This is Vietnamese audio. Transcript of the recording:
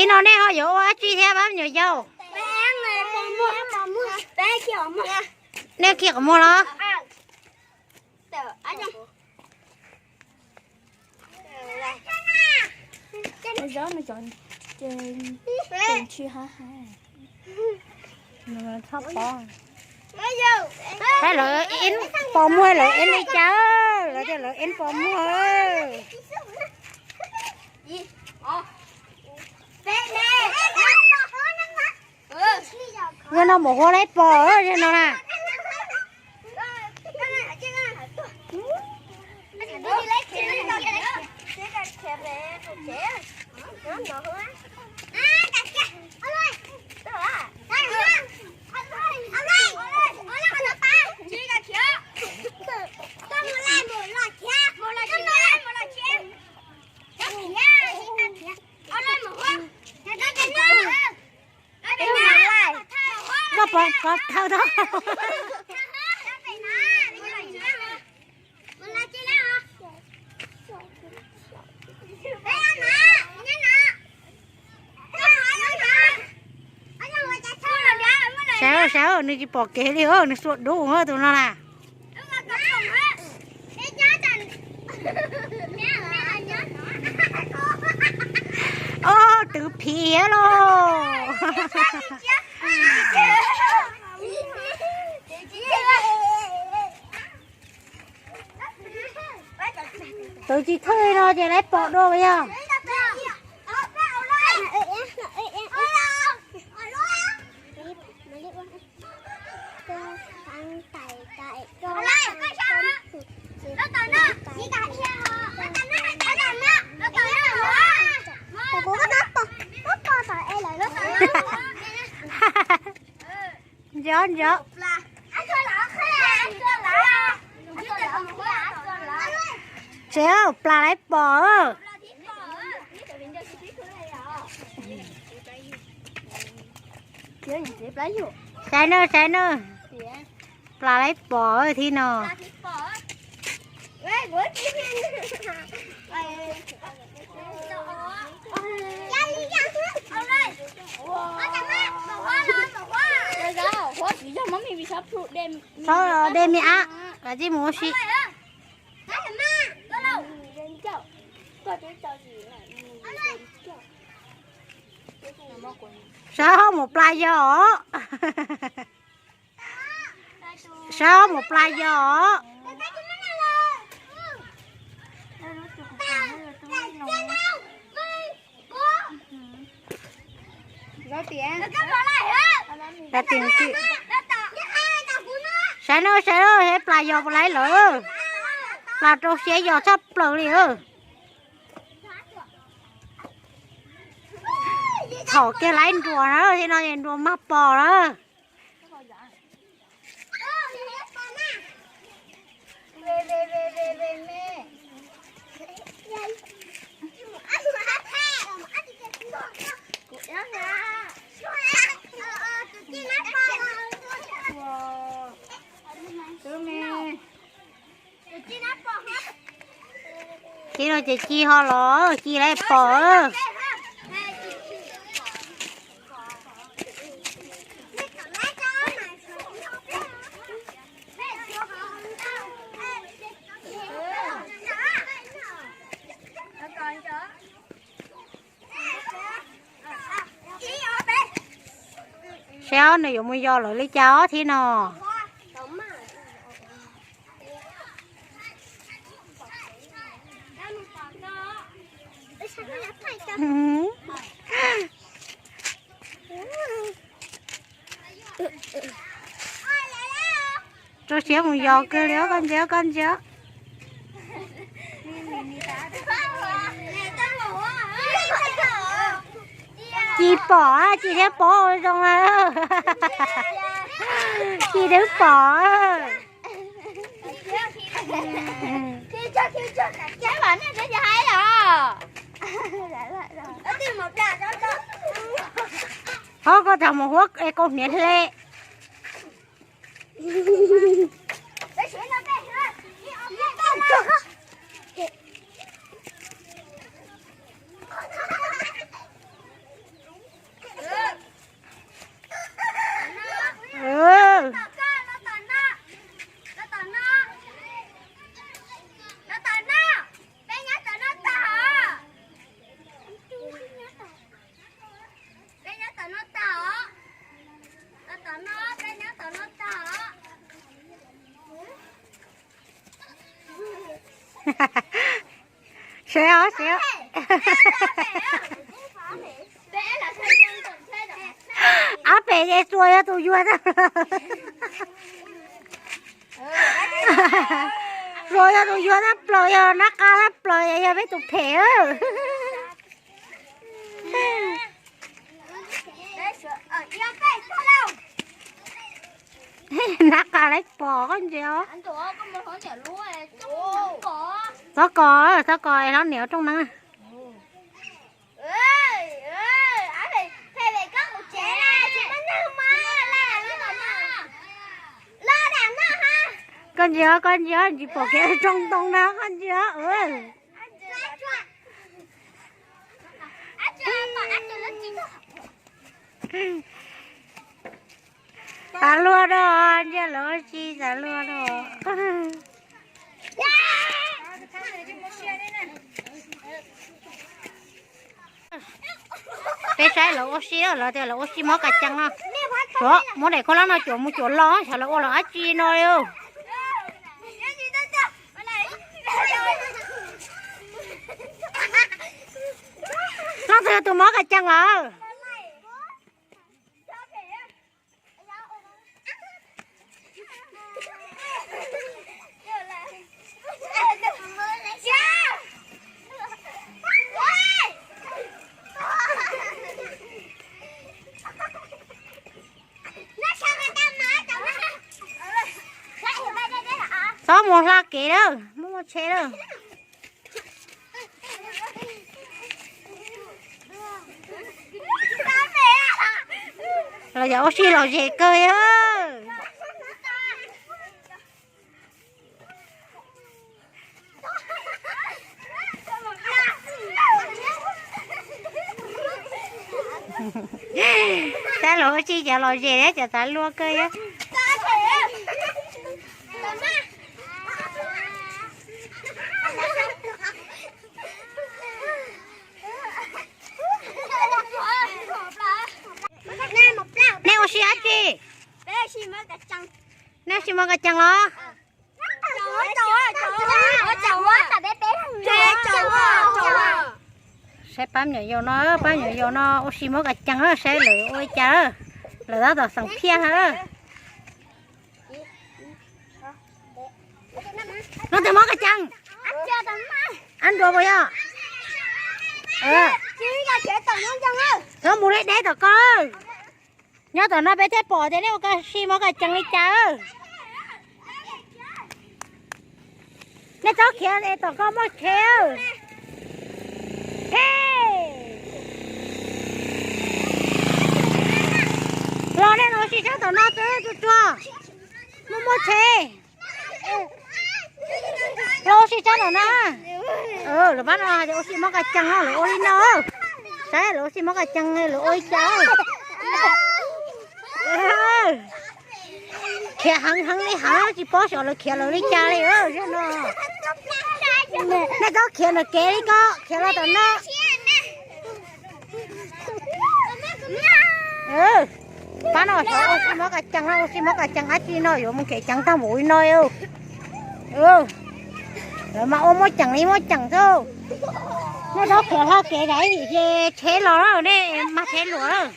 thì nó nè họ dỗ á truy theo bám nhiều dâu nè kia có mua đó bây giờ nó chọn trên truy ha ha nó thấp to thế là in bỏ mua là in đi cháu là cho là in bỏ mua nhưng nó một hồ lấy bò cho nó nè có thao đó sao nó chỉ bỏ kế đi ơ nó suốt đủ hết tụi nó nè ô từ phía luôn tôi chỉ thuê nó chỉ lấy bỏ đồ bây giờ gió chéo pla lấy bò sai nữa pla lấy bò thì nó sao đem á là gì mua xí sao một pla giò sao một pla giò ra tiền chị sai nữa hết pla giò lấy lỡ là trâu xe giò sắp lỡ đi ơ thỏ kia lấy rùa đó thì nó nhìn rùa mắc bò đó chị nói chị chi ho lỏ chi lấy bò sao này dùng mua do lại lấy chó thế nào cho xéo một giò kêu léo con chéo chị bỏ chị theo bỏ trong đó chị đứng bỏ trái bánh này sẽ hay à thôi có thằng một quốc e con nhện lệ xéo xéo áp về đây xuôi á tôi vui đó rồi á tôi vui đó ploi nó cá nó ploi giờ mấy chục thẻ nó cá lấy bò con gì đó có cò nó nẻo trong nắng con nhớ chị bỏ cái trong tông đó con nhớ ta lúa đó chứ lúa chi ta lúa đó cái trái lúa xí đó là lúa xí mất cả chăng á chỗ mỗi này có lắm nó chỗ một chỗ lo sao lúa là chi nói đâu nó theo tụi mất cả chăng à có một la kỹ đâu một xe đâu rồi giờ oxy là gì cười á ta lộ oxy giờ lo gì đấy giờ ta lua cười á nè oxy á chị nè xí mơ cái chăng lo sẽ bám nhảy vô nó oxy mơ cái chăng nó sẽ lười ôi chờ lười đó sẵn phe hả nó từ mơ cái chăng ăn đồ bây giờ nó mua lấy đấy tao coi nhớ tao nó bé thế bỏ thế đấy cái xi mơ cái chăng đi chờ nè cháu kia này tao có mất khéo lo nên nó chỉ cho tao nó tới cho nó mất thế lo chỉ cho nó rồi bắt nó rồi xi mơ cái chăng nó rồi ôi nó sai rồi xi mơ cái chăng này rồi ôi cháu kia hăng đi hăng chỉ bỏ sọ là kia là đi cha đi cho nó nè đó kia là kia đi có kia là tao nó bán nó sọ xí mất cái chăng hết chi nó rồi mình kể chăng tao mũi nói rồi mà ôm mỗi chẳng thôi nó đó kia là kia đấy thì chế lò rồi đấy mà chế lúa rồi